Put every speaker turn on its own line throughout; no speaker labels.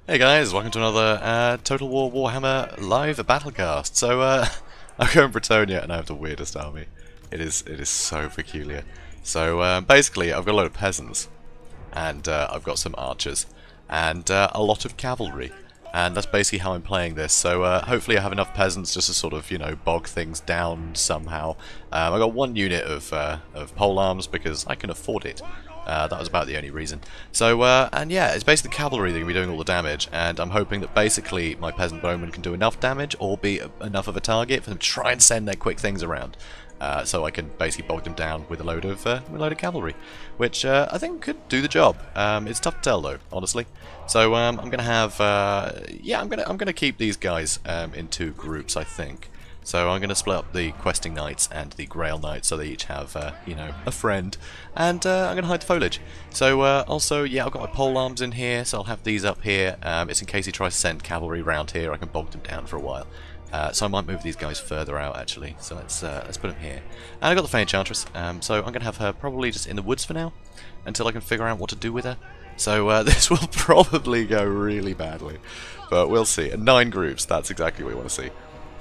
Hey guys, welcome to another Total War Warhammer live battlecast. So I'm going Bretonnia and I have the weirdest army. It is so peculiar. So basically I've got a load of peasants and I've got some archers and a lot of cavalry. And that's basically how I'm playing this. So hopefully I have enough peasants just to sort of, you know, bog things down somehow. I've got one unit of polearms because I can afford it. That was about the only reason. So, and yeah, it's basically cavalry that can be doing all the damage, and I'm hoping that basically my peasant bowmen can do enough damage, or be enough of a target for them to try and send their quick things around. So I can basically bog them down with a load of cavalry, which I think could do the job. It's tough to tell though, honestly. So I'm gonna have, yeah, I'm gonna keep these guys in two groups, I think. So I'm going to split up the questing knights and the grail knights so they each have, you know, a friend. And I'm going to hide the foliage. So also, yeah, I've got my polearms in here, so I'll have these up here. It's in case he tries to send cavalry around here, I can bog them down for a while. So I might move these guys further out, actually. So let's put them here. And I've got the Fey Enchantress, so I'm going to have her probably just in the woods for now, until I can figure out what to do with her. So this will probably go really badly, but we'll see. And 9 groups, that's exactly what we want to see.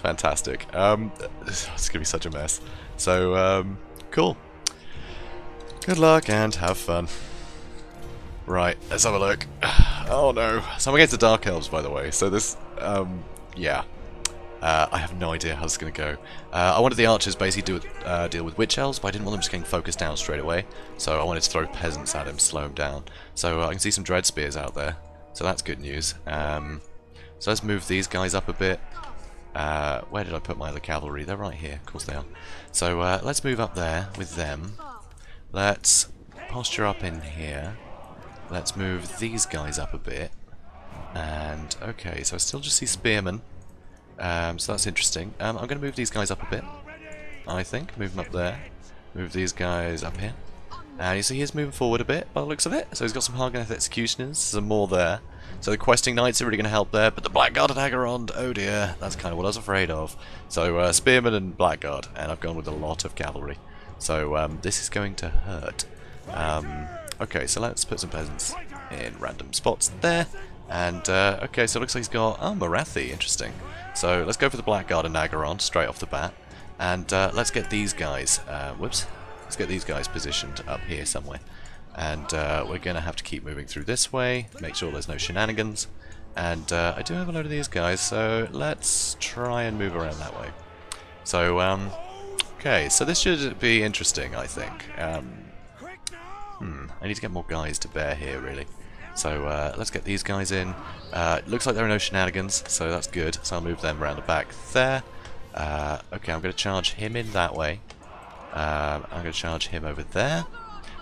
Fantastic. It's gonna be such a mess. So, cool. Good luck and have fun. Right, let's have a look. Oh no. So I'm against the Dark Elves, by the way. So this, yeah. I have no idea how this is gonna go. I wanted the archers basically deal with Witch Elves, but I didn't want them just getting focused down straight away. So I wanted to throw peasants at him, slow him down. So I can see some Dread Spears out there. So that's good news. So let's move these guys up a bit. Where did I put my other cavalry? They're right here, of course they are. So let's move up there with them. Let's posture up in here. Let's move these guys up a bit. And, okay, so I still just see spearmen. So that's interesting. I'm going to move these guys up a bit, I think. Move them up there. Move these guys up here. And you see he's moving forward a bit by the looks of it. So he's got some Harganeth Executioners, some more there. So the questing knights are really going to help there, but the Blackguard and Agarond, oh dear, that's kind of what I was afraid of. So Spearmen and Blackguard, and I've gone with a lot of cavalry. So this is going to hurt. Okay, so let's put some peasants in random spots there. And okay, so it looks like he's got, oh, Morathi, interesting. So let's go for the Blackguard and Agarond straight off the bat. And let's get these guys, whoops, let's get these guys positioned up here somewhere. And we're going to have to keep moving through this way, make sure there's no shenanigans. And I do have a load of these guys, so let's try and move around that way. So, okay, so this should be interesting, I think. I need to get more guys to bear here, really. So let's get these guys in. It looks like there are no shenanigans, so that's good. So I'll move them around the back there. Okay, I'm going to charge him in that way. I'm going to charge him over there.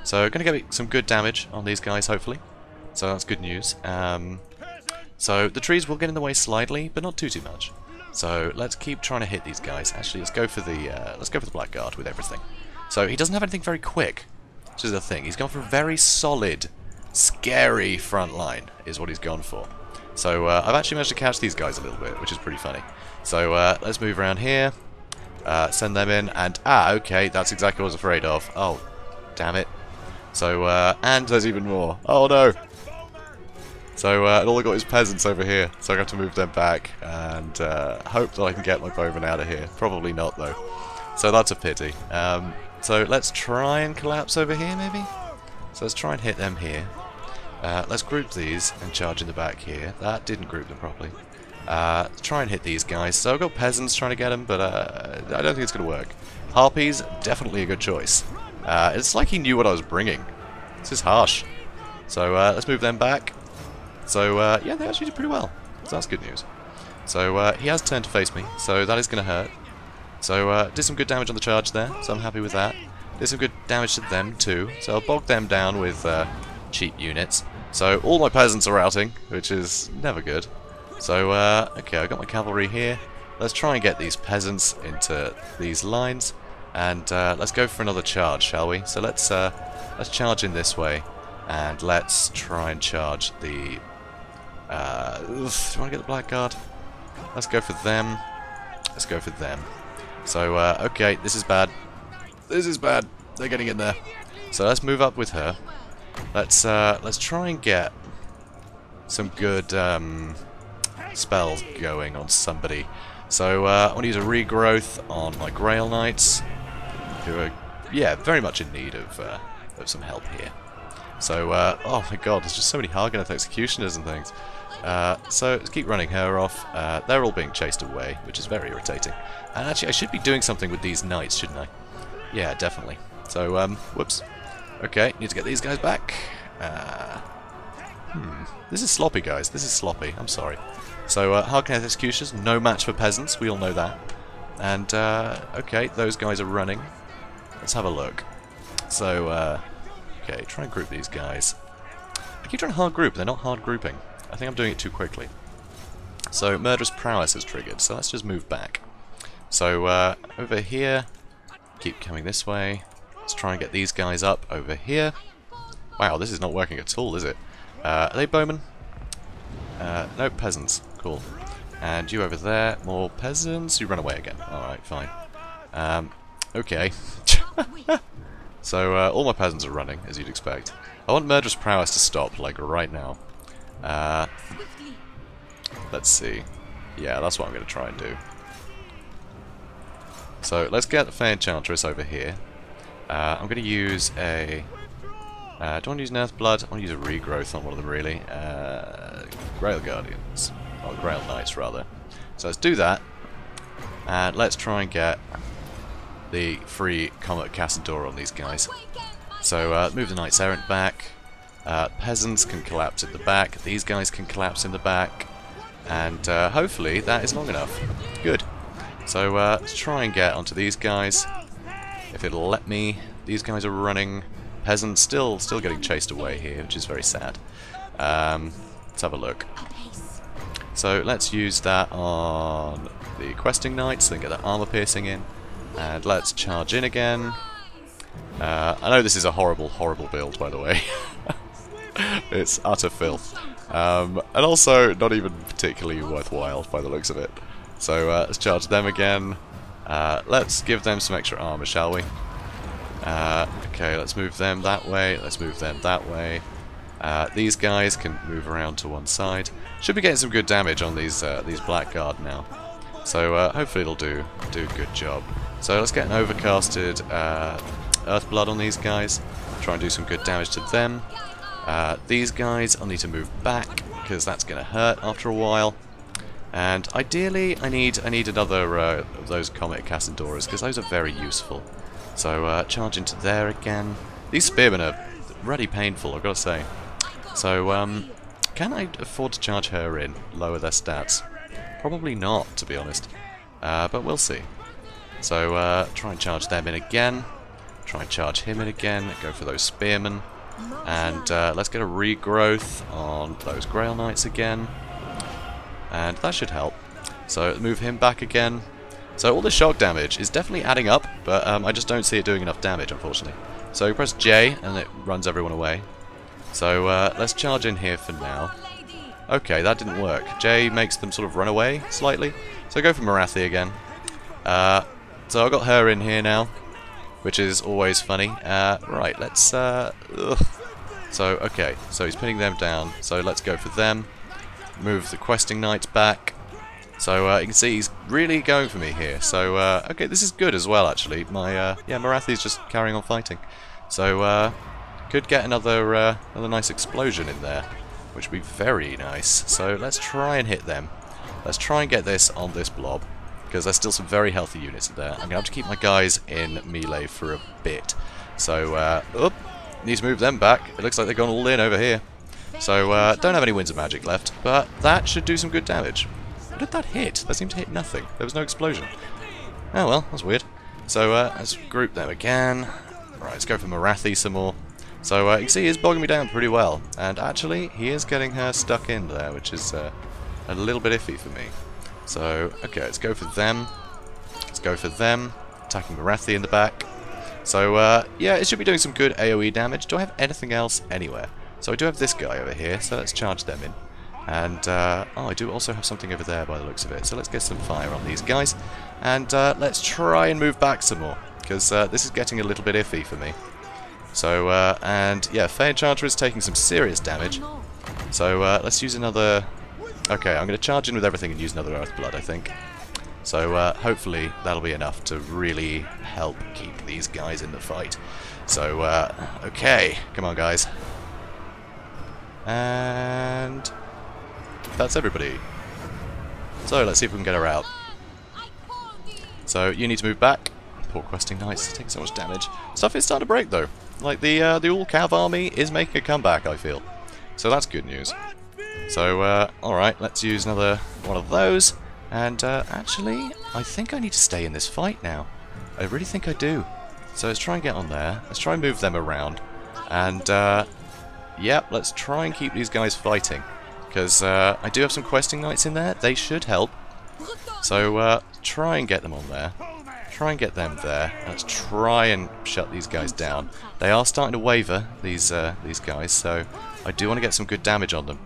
So I'm going to get some good damage on these guys, hopefully. So that's good news. So the trees will get in the way slightly, but not too much. So let's keep trying to hit these guys. Actually, let's go for the Blackguard with everything. So he doesn't have anything very quick, which is the thing. He's gone for a very solid, scary front line, is what he's gone for. So I've actually managed to catch these guys a little bit, which is pretty funny. So let's move around here, send them in, and okay, that's exactly what I was afraid of. Oh, damn it. So, and there's even more. Oh no! So, and all I got is peasants over here, so I have to move them back, and hope that I can get my bowmen out of here. Probably not, though. So that's a pity. So let's try and collapse over here, maybe? So let's try and hit them here. Let's group these and charge in the back here. That didn't group them properly. Try and hit these guys. So I've got peasants trying to get them, but I don't think it's going to work. Harpies, definitely a good choice. It's like he knew what I was bringing. This is harsh. So let's move them back. So yeah, they actually did pretty well. So that's good news. So he has turned to face me, so that is going to hurt. So did some good damage on the charge there, so I'm happy with that. Did some good damage to them too, so I'll bog them down with cheap units. So all my peasants are routing, which is never good. So okay, I've got my cavalry here. Let's try and get these peasants into these lines. And let's go for another charge, shall we? So let's charge in this way, and let's try and charge the. Do you want to get the Blackguard? Let's go for them. Let's go for them. So okay, this is bad. This is bad. They're getting in there. So let's move up with her. Let's try and get some good spells going on somebody. So I want to use a regrowth on my Grail Knights, who are, yeah, very much in need of some help here. So, oh my god, there's just so many Hargoneth Executioners and things. So let's keep running her off. They're all being chased away, which is very irritating. And actually, I should be doing something with these knights, shouldn't I? Yeah, definitely. So, whoops. Okay, need to get these guys back. This is sloppy, guys. This is sloppy. I'm sorry. So, Hargoneth Executioners, no match for Peasants. We all know that. And, okay, those guys are running. Let's have a look. So, okay, try and group these guys. I keep trying to hard group, they're not hard grouping. I think I'm doing it too quickly. So, Murderous Prowess is triggered, so let's just move back. So, over here, keep coming this way. Let's try and get these guys up over here. Wow, this is not working at all, is it? Are they bowmen? No, peasants. Cool. And you over there, more peasants. You run away again. Alright, fine. Okay. So, all my peasants are running, as you'd expect. I want Murderous Prowess to stop, like, right now. Let's see. Yeah, that's what I'm going to try and do. So, let's get the Fey Enchantress over here. I'm going to use a... do I want to use an Earthblood? I want to use a regrowth on one of them, really. Grail Guardians. Or Grail Knights, rather. So, let's do that. And let's try and get the free Comet Cassador on these guys. So, move the Knights Errant back. Peasants can collapse in the back. These guys can collapse in the back. And hopefully that is long enough. Good. So, let's try and get onto these guys. If it'll let me. These guys are running. Peasants still getting chased away here, which is very sad. Let's have a look. So, let's use that on the Questing Knights, then get that armor piercing in. And let's charge in again. I know this is a horrible, horrible build, by the way. It's utter filth. And also not even particularly worthwhile by the looks of it. So let's charge them again. Let's give them some extra armor, shall we? Okay, let's move them that way. Let's move them that way. These guys can move around to one side. Should be getting some good damage on these Blackguard now. So hopefully it'll do a good job. So let's get an overcasted Earthblood on these guys. Try and do some good damage to them. These guys I'll need to move back because that's going to hurt after a while. And ideally I need another of those Comet Cassadoras because those are very useful. So charge into there again. These spearmen are really painful, I've got to say. So can I afford to charge her in? Lower their stats? Probably not, to be honest. But we'll see. So try and charge them in again. Try and charge him in again. Go for those spearmen. And let's get a regrowth on those Grail Knights again. And that should help. So move him back again. So all the shock damage is definitely adding up, but I just don't see it doing enough damage, unfortunately. So you press J and it runs everyone away. So let's charge in here for now. Okay, that didn't work. J makes them sort of run away slightly. So go for Morathi again. So I've got her in here now, which is always funny. Right, let's... So, okay, so he's pinning them down. So let's go for them. Move the Questing Knights back. So you can see he's really going for me here. So, okay, this is good as well, actually. My, yeah, Morathi's just carrying on fighting. So, could get another nice explosion in there, which would be very nice. So let's try and hit them. Let's try and get this on this blob, because there's still some very healthy units in there. I'm going to have to keep my guys in melee for a bit. So, need to move them back. It looks like they've gone all in over here. So, don't have any Winds of Magic left, but that should do some good damage. What did that hit? That seemed to hit nothing. There was no explosion. Oh well, that's weird. So, let's group them again. Right, let's go for Morathi some more. So, you can see he's bogging me down pretty well. And actually, he is getting her stuck in there, which is a little bit iffy for me. So, okay, let's go for them. Let's go for them. Attacking Morathi in the back. So, yeah, it should be doing some good AoE damage. Do I have anything else anywhere? So I do have this guy over here, so let's charge them in. And, oh, I do also have something over there by the looks of it. So let's get some fire on these guys. And let's try and move back some more, because this is getting a little bit iffy for me. So, and, yeah, Fey Enchanter is taking some serious damage. So let's use another... Okay, I'm going to charge in with everything and use another Earthblood, I think. So hopefully that'll be enough to really help keep these guys in the fight. So, okay, come on guys. And that's everybody. So let's see if we can get her out. So you need to move back. Poor questing knights, taking so much damage. Stuff is starting to break though. Like the all-cav army is making a comeback, I feel. So that's good news. So alright, let's use another one of those. And actually, I think I need to stay in this fight now. I really think I do. So let's try and get on there. Let's try and move them around. And yep, let's try and keep these guys fighting. Because I do have some questing knights in there. They should help. So try and get them on there. Try and get them there. Let's try and shut these guys down. They are starting to waver, these guys. So I do want to get some good damage on them.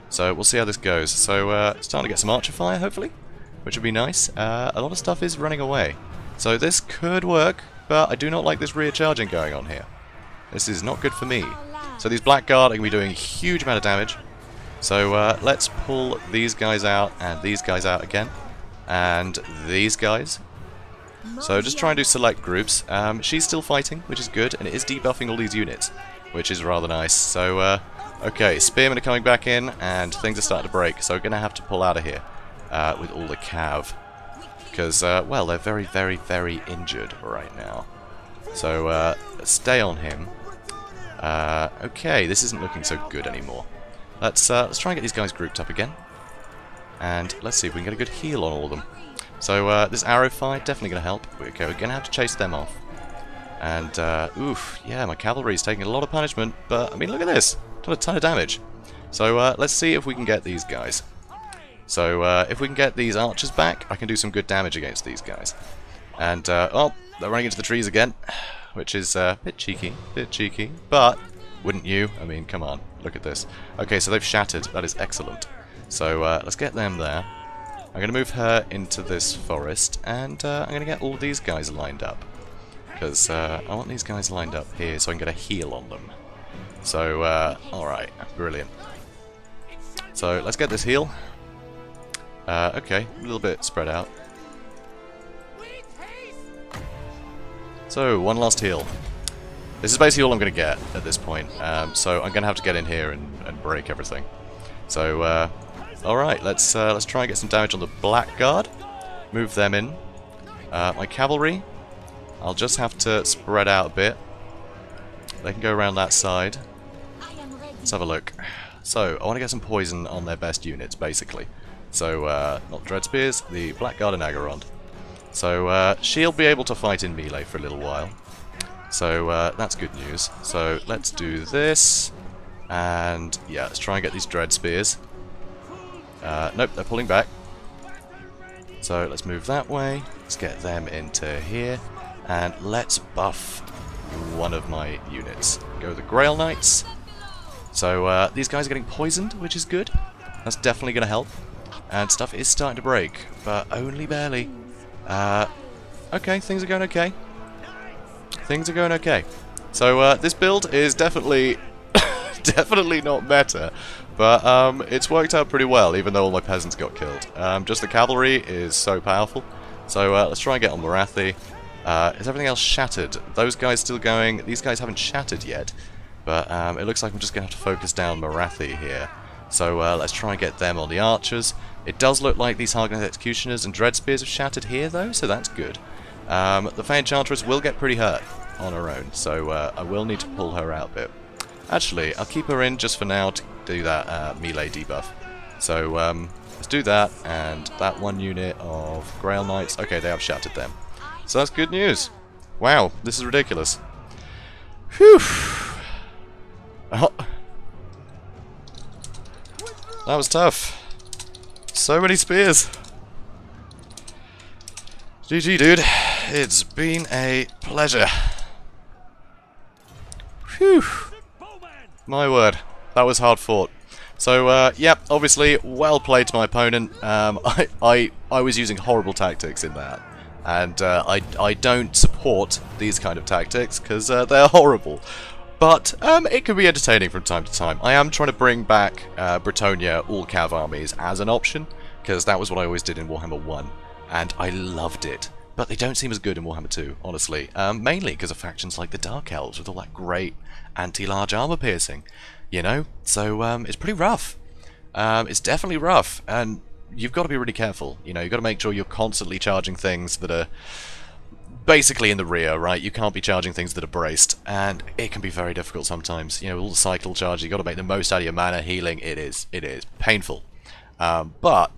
So we'll see how this goes. So starting to get some archer fire, hopefully, which would be nice. A lot of stuff is running away. So this could work, but I do not like this rear charging going on here. This is not good for me. So these Blackguard are going to be doing a huge amount of damage. So let's pull these guys out and these guys out again. And these guys. So just try and do select groups. She's still fighting, which is good, and it is debuffing all these units, which is rather nice. So, okay, spearmen are coming back in, and things are starting to break, so we're going to have to pull out of here with all the cav. Because, well, they're very, very, very injured right now. So, let's stay on him. Okay, this isn't looking so good anymore. Let's try and get these guys grouped up again. And let's see if we can get a good heal on all of them. So this arrow fire definitely going to help. Okay, we're going to have to chase them off. And, oof, yeah, my cavalry is taking a lot of punishment. But, I mean, look at this. Done a ton of damage. So let's see if we can get these guys. So if we can get these archers back, I can do some good damage against these guys. And, oh, they're running into the trees again. Which is a bit cheeky, but wouldn't you? I mean, come on, look at this. Okay, so they've shattered. That is excellent. So let's get them there. I'm going to move her into this forest, and I'm going to get all these guys lined up. Because I want these guys lined up here so I can get a heal on them. So, alright, brilliant. So, let's get this heal. Okay, a little bit spread out. So, one last heal. This is basically all I'm going to get at this point. So, I'm going to have to get in here and break everything. So, alright, let's try and get some damage on the Blackguard. Move them in. My cavalry, I'll just have to spread out a bit. They can go around that side. Let's have a look. So, I want to get some poison on their best units, basically. So, not Dread Spears, the Blackguard and Agarond. So, she'll be able to fight in melee for a little while. So, that's good news. So, let's do this. And, yeah, let's try and get these Dread Spears. Nope, they're pulling back. So, let's move that way. Let's get them into here. And let's buff one of my units. Go the Grail Knights. So, these guys are getting poisoned, which is good. That's definitely going to help. And stuff is starting to break, but only barely. Okay, things are going okay. Things are going okay. So, this build is definitely definitely not meta, but it's worked out pretty well, even though all my peasants got killed. Just the cavalry is so powerful. So, let's try and get on Morathi. Is everything else shattered? Those guys still going? These guys haven't shattered yet, but it looks like I'm just going to have to focus down Morathi here. So let's try and get them on the archers. It does look like these Hargneth Executioners and Dread Spears have shattered here, though, so that's good. The Fey Enchantress will get pretty hurt on her own, so I will need to pull her out a bit. Actually, I'll keep her in just for now to do that melee debuff. So let's do that, and that one unit of Grail Knights. Okay, they have shattered them. So that's good news. Wow, this is ridiculous. Whew. Oh. That was tough. So many spears. GG, dude. It's been a pleasure. Whew. My word. That was hard fought. So, yep, obviously, well played to my opponent. I was using horrible tactics in that. And I don't support these kind of tactics, because they're horrible. But it can be entertaining from time to time. I am trying to bring back Bretonnia all-cav armies as an option, because that was what I always did in Warhammer 1, and I loved it. But they don't seem as good in Warhammer 2, honestly. Mainly because of factions like the Dark Elves with all that great anti-large armor piercing, you know? So it's pretty rough. It's definitely rough, and you've got to be really careful. You know, you've got to make sure you're constantly charging things that are basically in the rear, right? You can't be charging things that are braced, and it can be very difficult sometimes. You know, all the cycle charges, you've got to make the most out of your mana healing. It is painful. But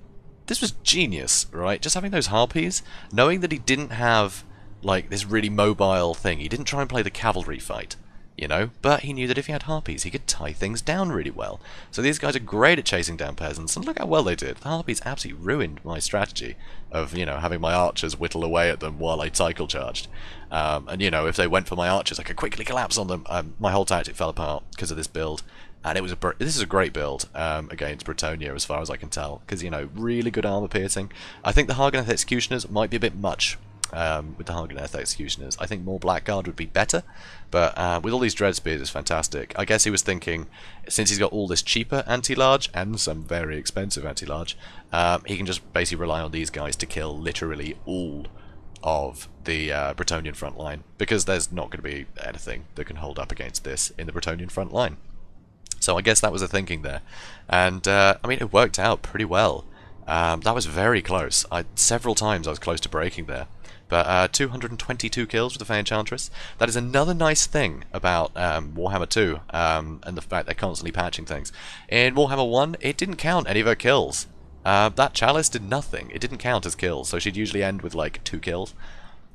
this was genius, right? Just having those harpies, knowing that he didn't have, like, this really mobile thing. He didn't try and play the cavalry fight, you know? But he knew that if he had harpies, he could tie things down really well. So these guys are great at chasing down peasants, and look how well they did. The harpies absolutely ruined my strategy of, you know, having my archers whittle away at them while I cycle charged. And, you know, if they went for my archers, I could quickly collapse on them. My whole tactic fell apart because of this build. And this is a great build against Bretonnia, as far as I can tell, because, you know, really good armor piercing. I think the Haganeth Executioners might be a bit much with the Haganeth Executioners. I think more Blackguard would be better, but with all these Dread Spears, it's fantastic. I guess he was thinking, since he's got all this cheaper anti-large and some very expensive anti-large, he can just basically rely on these guys to kill literally all of the Bretonnian front line, because there's not going to be anything that can hold up against this in the Bretonnian front line. So I guess that was the thinking there, and I mean, it worked out pretty well. That was very close. Several times I was close to breaking there, but 222 kills with the Fey Enchantress. That is another nice thing about Warhammer 2, and the fact they're constantly patching things. In Warhammer 1, it didn't count any of her kills. That Chalice did nothing. It didn't count as kills, so she'd usually end with like 2 kills.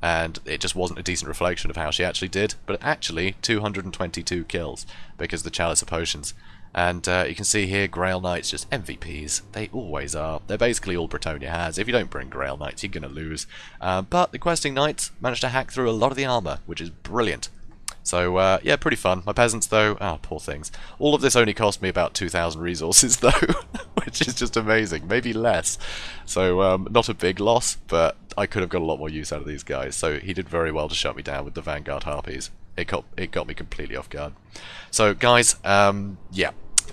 And it just wasn't a decent reflection of how she actually did, but actually 222 kills because the Chalice of Potions. And you can see here Grail Knights just MVPs. They always are. They're basically all Bretonnia has. If you don't bring Grail Knights, you're going to lose. But the Questing Knights managed to hack through a lot of the armor, which is brilliant. So, yeah, pretty fun. My peasants, though, poor things. All of this only cost me about 2,000 resources, though, which is just amazing. Maybe less. So, not a big loss, but I could have got a lot more use out of these guys. So, he did very well to shut me down with the Vanguard Harpies. It got me completely off guard. So, guys, yeah.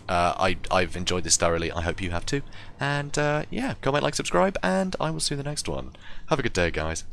I've enjoyed this thoroughly. I hope you have too. And, yeah, comment, like, subscribe, and I will see you in the next one. Have a good day, guys.